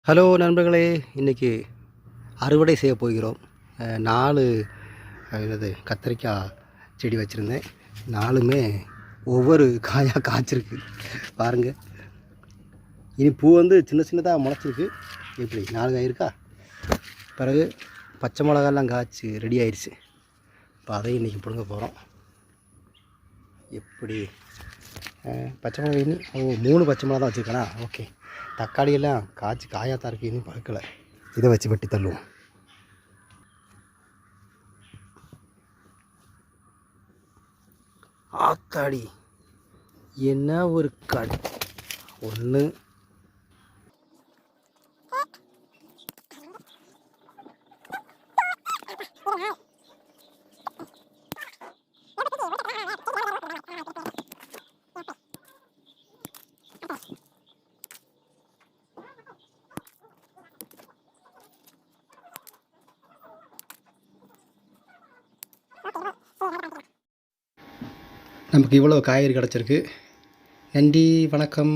Hello நண்பர்களே, இன்றைக்கி அறுவடை செய்ய போகிறோம். 4 கத்திரிக்காய் செடி வச்சுருந்தேன். 4மே ஒவ்வொரு காயாக காய்ச்சிருக்கு பாருங்கள். இனி பூ வந்து சின்ன சின்னதாக முளைச்சிருக்கு. எப்படி 4 காய் இருக்கா. பிறகு பச்சை மிளகாலாம் காய்ச்சி ரெடி ஆயிடுச்சு. இப்போ அதையும் இன்றைக்கி பிடுங்க போகிறோம். எப்படி பச்சை மிளகாய் இன்னும் 3 பச்சை மிளகா தான் வச்சுருக்கேனா. ஓகே, தக்காளியெல்லாம் காய்ச்சி காயாத்தான் இருக்குது, இன்னும் பறக்கலை. இதை வச்சு வெட்டி தள்ளுவோம். ஆத்தாடி, என்ன ஒரு கடை ஒன்று. நமக்கு இவ்வளோ காய்கறி கிடச்சிருக்கு. நன்றி, வணக்கம்.